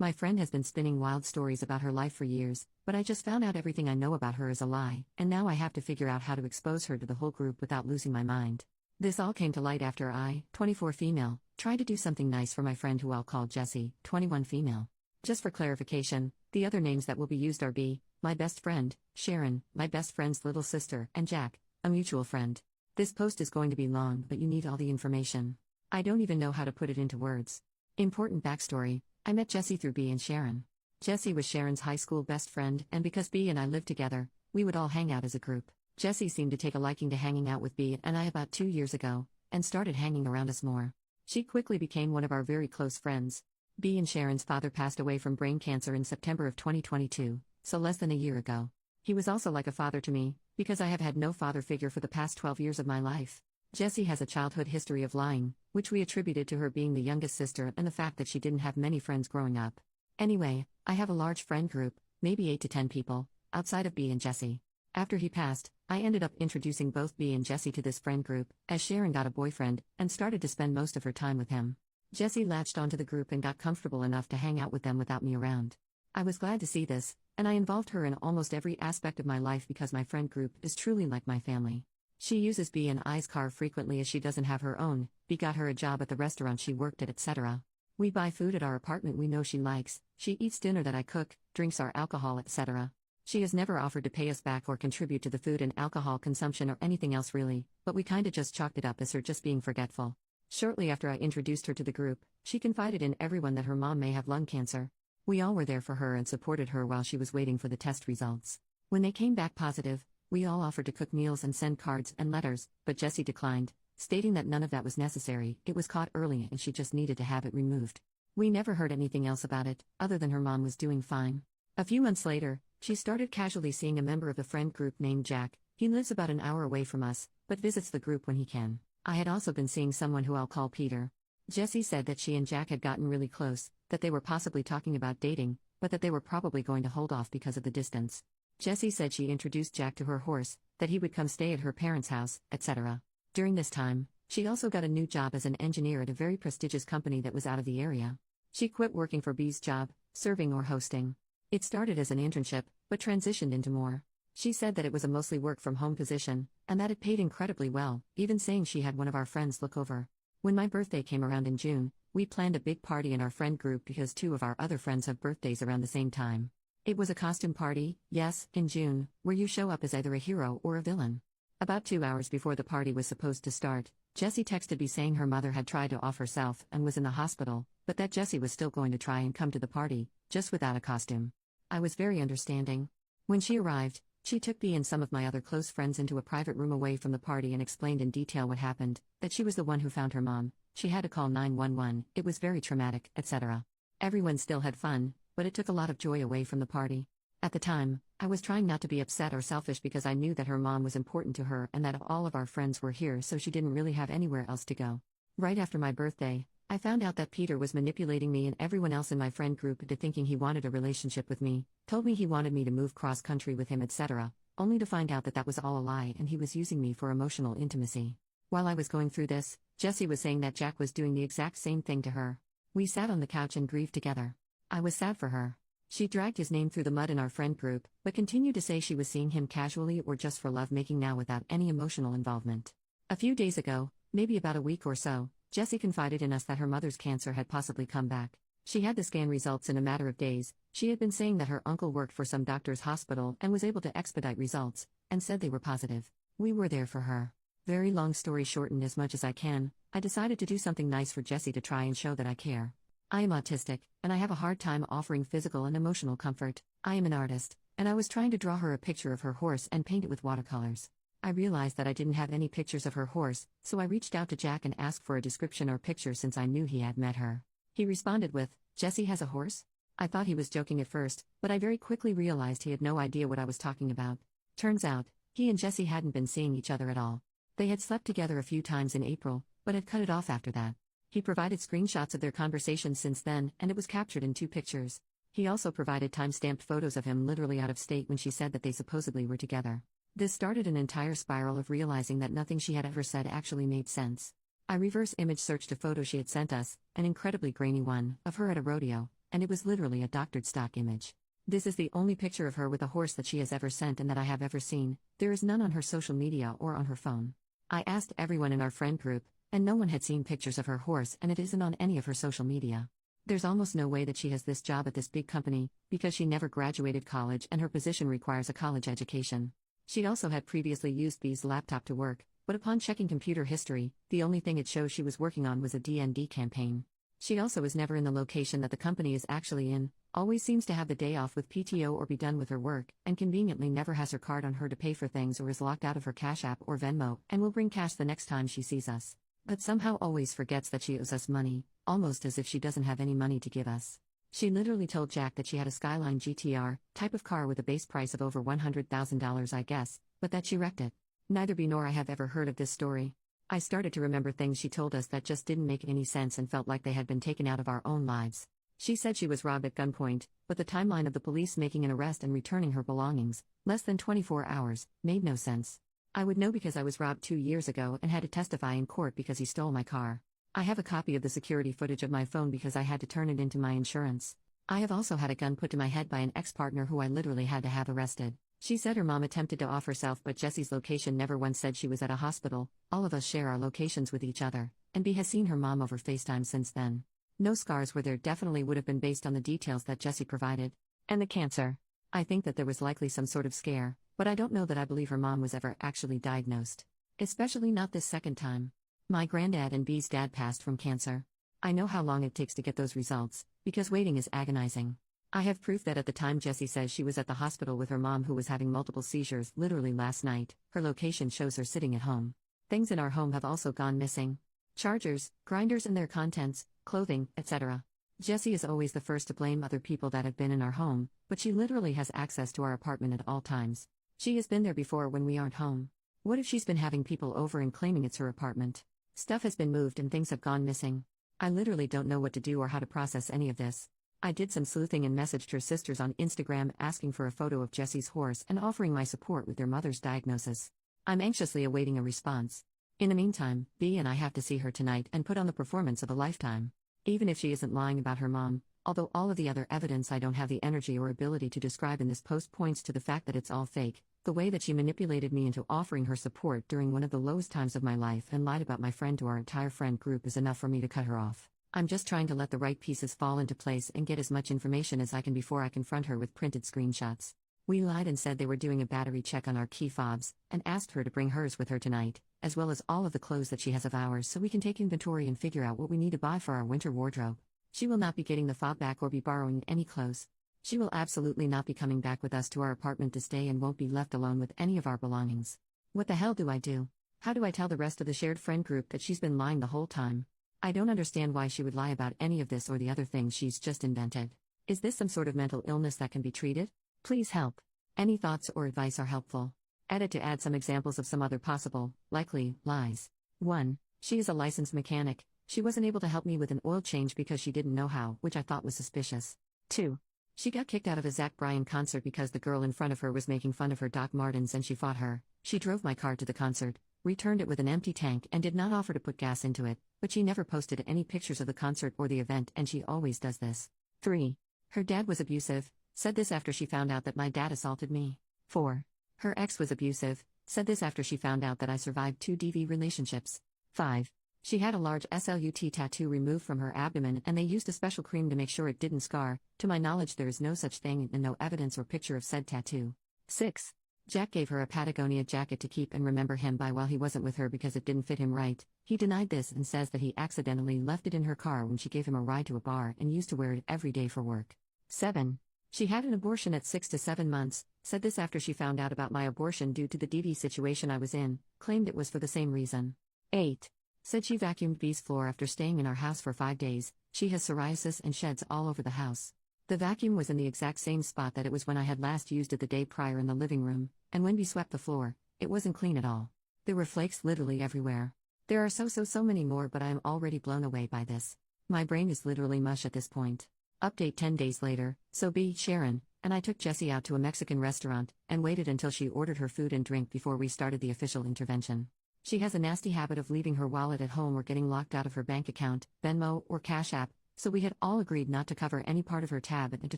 My friend has been spinning wild stories about her life for years, but I just found out everything I know about her is a lie, and now I have to figure out how to expose her to the whole group without losing my mind. This all came to light after I, 24 female, tried to do something nice for my friend who I'll call Jessie, 21 female. Just for clarification, the other names that will be used are B, my best friend, Sharon, my best friend's little sister, and Jack, a mutual friend. This post is going to be long, but you need all the information. I don't even know how to put it into words. Important backstory: I met Jessie through B and Sharon. Jessie was Sharon's high school best friend, and because B and I lived together, we would all hang out as a group. Jessie seemed to take a liking to hanging out with B and I about 2 years ago, and started hanging around us more. She quickly became one of our very close friends. B and Sharon's father passed away from brain cancer in September of 2022, so less than a year ago. He was also like a father to me, because I have had no father figure for the past 12 years of my life. Jessie has a childhood history of lying, which we attributed to her being the youngest sister and the fact that she didn't have many friends growing up. Anyway, I have a large friend group, maybe 8 to 10 people, outside of B and Jessie. After he passed, I ended up introducing both B and Jessie to this friend group, as Sharon got a boyfriend, and started to spend most of her time with him. Jessie latched onto the group and got comfortable enough to hang out with them without me around. I was glad to see this, and I involved her in almost every aspect of my life because my friend group is truly like my family. She uses B and I's car frequently as she doesn't have her own. B got her a job at the restaurant she worked at, etc. We buy food at our apartment we know she likes, she eats dinner that I cook, drinks our alcohol, etc. She has never offered to pay us back or contribute to the food and alcohol consumption or anything else really, but we kinda just chalked it up as her just being forgetful. Shortly after I introduced her to the group, she confided in everyone that her mom may have lung cancer. We all were there for her and supported her while she was waiting for the test results. When they came back positive, we all offered to cook meals and send cards and letters, but Jessie declined, stating that none of that was necessary. It was caught early and she just needed to have it removed. We never heard anything else about it, other than her mom was doing fine. A few months later, she started casually seeing a member of the friend group named Jack. He lives about an hour away from us, but visits the group when he can. I had also been seeing someone who I'll call Peter. Jessie said that she and Jack had gotten really close, that they were possibly talking about dating, but that they were probably going to hold off because of the distance. Jessie said she introduced Jack to her horse, that he would come stay at her parents' house, etc. During this time, she also got a new job as an engineer at a very prestigious company that was out of the area. She quit working for B's job, serving or hosting. It started as an internship, but transitioned into more. She said that it was a mostly work-from-home position, and that it paid incredibly well, even saying she had one of our friends look over. When my birthday came around in June, we planned a big party in our friend group because 2 of our other friends have birthdays around the same time. It was a costume party, yes, in June, where you show up as either a hero or a villain. About 2 hours before the party was supposed to start, Jessie texted me saying her mother had tried to off herself and was in the hospital, but that Jessie was still going to try and come to the party, just without a costume. I was very understanding. When she arrived, she took me and some of my other close friends into a private room away from the party and explained in detail what happened, that she was the one who found her mom, she had to call 911, it was very traumatic, etc. Everyone still had fun, but it took a lot of joy away from the party. At the time, I was trying not to be upset or selfish because I knew that her mom was important to her and that all of our friends were here, so she didn't really have anywhere else to go. Right after my birthday, I found out that Peter was manipulating me and everyone else in my friend group into thinking he wanted a relationship with me, told me he wanted me to move cross-country with him, etc., only to find out that that was all a lie and he was using me for emotional intimacy. While I was going through this, Jessie was saying that Jack was doing the exact same thing to her. We sat on the couch and grieved together. I was sad for her. She dragged his name through the mud in our friend group, but continued to say she was seeing him casually or just for love-making now without any emotional involvement. A few days ago, maybe about a week or so, Jessie confided in us that her mother's cancer had possibly come back. She had the scan results in a matter of days. She had been saying that her uncle worked for some doctor's hospital and was able to expedite results, and said they were positive. We were there for her. Very long story shortened as much as I can, I decided to do something nice for Jessie to try and show that I care. I am autistic, and I have a hard time offering physical and emotional comfort. I am an artist, and I was trying to draw her a picture of her horse and paint it with watercolors. I realized that I didn't have any pictures of her horse, so I reached out to Jack and asked for a description or picture since I knew he had met her. He responded with, "Jessie has a horse?" I thought he was joking at first, but I very quickly realized he had no idea what I was talking about. Turns out, he and Jessie hadn't been seeing each other at all. They had slept together a few times in April, but had cut it off after that. He provided screenshots of their conversation since then, and it was captured in 2 pictures. He also provided time-stamped photos of him literally out of state when she said that they supposedly were together. This started an entire spiral of realizing that nothing she had ever said actually made sense. I reverse image searched a photo she had sent us, an incredibly grainy one, of her at a rodeo, and it was literally a doctored stock image. This is the only picture of her with a horse that she has ever sent and that I have ever seen. There is none on her social media or on her phone. I asked everyone in our friend group, and no one had seen pictures of her horse, and it isn't on any of her social media. There's almost no way that she has this job at this big company, because she never graduated college and her position requires a college education. She also had previously used B's laptop to work, but upon checking computer history, the only thing it shows she was working on was a D&D campaign. She also is never in the location that the company is actually in, always seems to have the day off with PTO or be done with her work, and conveniently never has her card on her to pay for things or is locked out of her Cash App or Venmo, and will bring cash the next time she sees us. But somehow always forgets that she owes us money, almost as if she doesn't have any money to give us. She literally told Jack that she had a Skyline GTR, type of car with a base price of over $100,000 I guess, but that she wrecked it. Neither B nor I have ever heard of this story. I started to remember things she told us that just didn't make any sense and felt like they had been taken out of our own lives. She said she was robbed at gunpoint, but the timeline of the police making an arrest and returning her belongings, less than 24 hours, made no sense. I would know because I was robbed 2 years ago and had to testify in court because he stole my car. I have a copy of the security footage of my phone because I had to turn it into my insurance. I have also had a gun put to my head by an ex-partner who I literally had to have arrested. She said her mom attempted to off herself, but Jesse's location never once said she was at a hospital. All of us share our locations with each other, and B has seen her mom over FaceTime since then. No scars were there, definitely would have been based on the details that Jesse provided. And the cancer. I think that there was likely some sort of scare, but I don't know that I believe her mom was ever actually diagnosed. Especially not this second time. My granddad and B's dad passed from cancer. I know how long it takes to get those results, because waiting is agonizing. I have proof that at the time Jessie says she was at the hospital with her mom who was having multiple seizures literally last night, her location shows her sitting at home. Things in our home have also gone missing. Chargers, grinders and their contents, clothing, etc. Jessie is always the first to blame other people that have been in our home, but she literally has access to our apartment at all times. She has been there before when we aren't home. What if she's been having people over and claiming it's her apartment? Stuff has been moved and things have gone missing. I literally don't know what to do or how to process any of this. I did some sleuthing and messaged her sisters on Instagram asking for a photo of Jessie's horse and offering my support with their mother's diagnosis. I'm anxiously awaiting a response. In the meantime, B and I have to see her tonight and put on the performance of a lifetime. Even if she isn't lying about her mom, although all of the other evidence I don't have the energy or ability to describe in this post points to the fact that it's all fake, the way that she manipulated me into offering her support during one of the lowest times of my life and lied about my friend to our entire friend group is enough for me to cut her off. I'm just trying to let the right pieces fall into place and get as much information as I can before I confront her with printed screenshots. We lied and said they were doing a battery check on our key fobs, and asked her to bring hers with her tonight, as well as all of the clothes that she has of ours so we can take inventory and figure out what we need to buy for our winter wardrobe. She will not be getting the fob back or be borrowing any clothes. She will absolutely not be coming back with us to our apartment to stay and won't be left alone with any of our belongings. What the hell do I do? How do I tell the rest of the shared friend group that she's been lying the whole time? I don't understand why she would lie about any of this or the other things she's just invented. Is this some sort of mental illness that can be treated? Please help. Any thoughts or advice are helpful. Edit to add some examples of some other possible, likely, lies. 1. She is a licensed mechanic. She wasn't able to help me with an oil change because she didn't know how, which I thought was suspicious. 2. She got kicked out of a Zach Bryan concert because the girl in front of her was making fun of her Doc Martens and she fought her. She drove my car to the concert, returned it with an empty tank and did not offer to put gas into it, but she never posted any pictures of the concert or the event and she always does this. 3. Her dad was abusive, said this after she found out that my dad assaulted me. 4. Her ex was abusive, said this after she found out that I survived 2 DV relationships. 5. She had a large SLUT tattoo removed from her abdomen and they used a special cream to make sure it didn't scar. To my knowledge there is no such thing and no evidence or picture of said tattoo. 6. Jack gave her a Patagonia jacket to keep and remember him by while he wasn't with her because it didn't fit him right. He denied this and says that he accidentally left it in her car when she gave him a ride to a bar and used to wear it every day for work. 7. She had an abortion at 6 to 7 months, said this after she found out about my abortion due to the DV situation I was in, claimed it was for the same reason. 8. Said she vacuumed B's floor after staying in our house for 5 days. She has psoriasis and sheds all over the house. The vacuum was in the exact same spot that it was when I had last used it the day prior in the living room, and when B swept the floor, it wasn't clean at all. There were flakes literally everywhere. There are so many more, but I am already blown away by this. My brain is literally mush at this point. Update 10 days later, so B, Sharon, and I took Jessie out to a Mexican restaurant, and waited until she ordered her food and drink before we started the official intervention. She has a nasty habit of leaving her wallet at home or getting locked out of her bank account, Venmo, or Cash App, so we had all agreed not to cover any part of her tab and to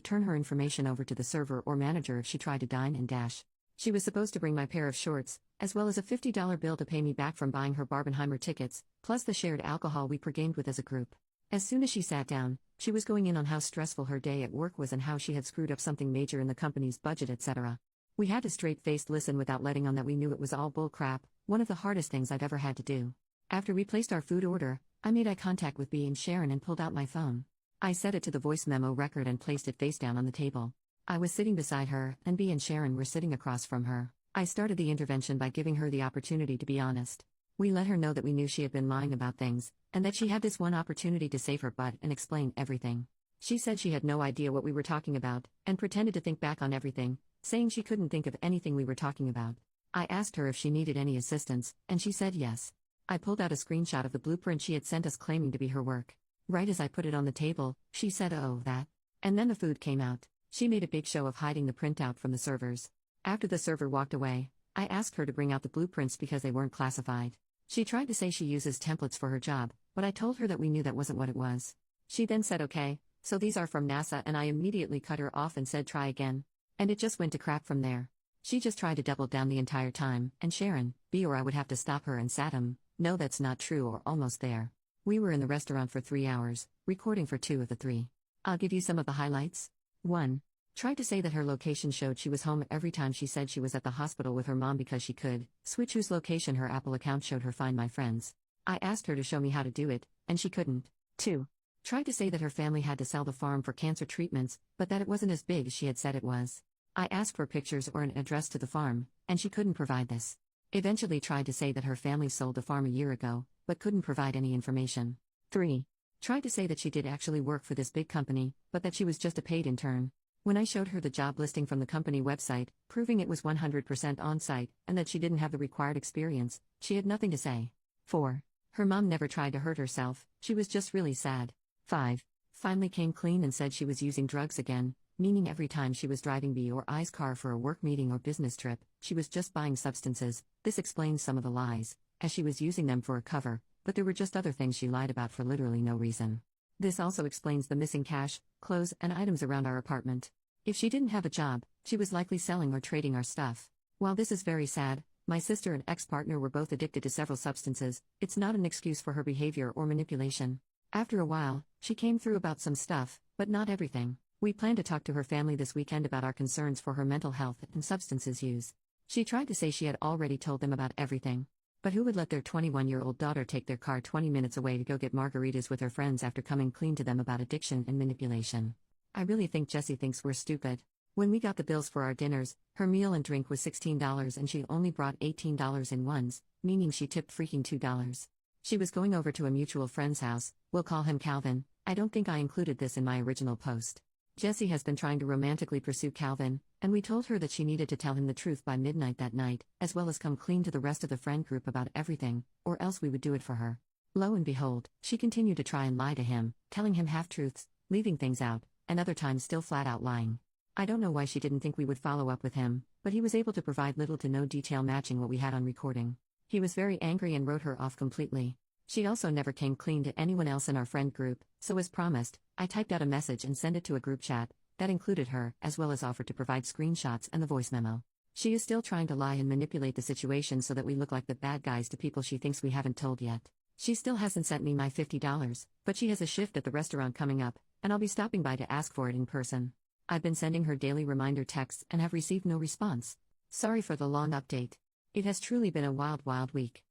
turn her information over to the server or manager if she tried to dine and dash. She was supposed to bring my pair of shorts, as well as a $50 bill to pay me back from buying her Barbenheimer tickets, plus the shared alcohol we pre-gamed with as a group. As soon as she sat down, she was going in on how stressful her day at work was and how she had screwed up something major in the company's budget, etc. We had to straight-faced listen without letting on that we knew it was all bull crap, one of the hardest things I've ever had to do. After we placed our food order, I made eye contact with B and Sharon and pulled out my phone. I set it to the voice memo record and placed it face down on the table. I was sitting beside her, and B and Sharon were sitting across from her. I started the intervention by giving her the opportunity to be honest. We let her know that we knew she had been lying about things, and that she had this one opportunity to save her butt and explain everything. She said she had no idea what we were talking about, and pretended to think back on everything, saying she couldn't think of anything we were talking about. I asked her if she needed any assistance, and she said yes. I pulled out a screenshot of the blueprint she had sent us claiming to be her work. Right as I put it on the table, she said, "Oh, that." And then the food came out. She made a big show of hiding the printout from the servers. After the server walked away, I asked her to bring out the blueprints because they weren't classified. She tried to say she uses templates for her job, but I told her that we knew that wasn't what it was. She then said, "Okay, so these are from NASA," and I immediately cut her off and said, "Try again." And it just went to crap from there. She just tried to double down the entire time, and Sharon, B, or I would have to stop her and sat him, "No, that's not true," or almost there. We were in the restaurant for 3 hours, recording for 2 of the 3. I'll give you some of the highlights. 1. Tried to say that her location showed she was home every time she said she was at the hospital with her mom because she could switch whose location her Apple account showed her Find My Friends. I asked her to show me how to do it, and she couldn't. 2. Tried to say that her family had to sell the farm for cancer treatments, but that it wasn't as big as she had said it was. I asked for pictures or an address to the farm, and she couldn't provide this. Eventually tried to say that her family sold the farm a year ago, but couldn't provide any information. 3. Tried to say that she did actually work for this big company, but that she was just a paid intern. When I showed her the job listing from the company website, proving it was 100% on-site, and that she didn't have the required experience, she had nothing to say. 4. Her mom never tried to hurt herself, she was just really sad. 5. Finally came clean and said she was using drugs again, meaning every time she was driving B or I's car for a work meeting or business trip, she was just buying substances. This explains some of the lies, as she was using them for a cover, but there were just other things she lied about for literally no reason. This also explains the missing cash, clothes, and items around our apartment. If she didn't have a job, she was likely selling or trading our stuff. While this is very sad, my sister and ex-partner were both addicted to several substances. It's not an excuse for her behavior or manipulation. After a while, she came through about some stuff, but not everything. We plan to talk to her family this weekend about our concerns for her mental health and substances use. She tried to say she had already told them about everything. But who would let their 21-year-old daughter take their car 20 minutes away to go get margaritas with her friends after coming clean to them about addiction and manipulation? I really think Jessie thinks we're stupid. When we got the bills for our dinners, her meal and drink was $16 and she only brought $18 in ones, meaning she tipped freaking $2. She was going over to a mutual friend's house, we'll call him Calvin. I don't think I included this in my original post. Jessie has been trying to romantically pursue Calvin, and we told her that she needed to tell him the truth by midnight that night, as well as come clean to the rest of the friend group about everything, or else we would do it for her. Lo and behold, she continued to try and lie to him, telling him half-truths, leaving things out, and other times still flat-out lying. I don't know why she didn't think we would follow up with him, but he was able to provide little to no detail matching what we had on recording. He was very angry and wrote her off completely. She also never came clean to anyone else in our friend group, so as promised, I typed out a message and sent it to a group chat that included her, as well as offered to provide screenshots and the voice memo. She is still trying to lie and manipulate the situation so that we look like the bad guys to people she thinks we haven't told yet. She still hasn't sent me my $50, but she has a shift at the restaurant coming up, and I'll be stopping by to ask for it in person. I've been sending her daily reminder texts and have received no response. Sorry for the long update. It has truly been a wild, wild week.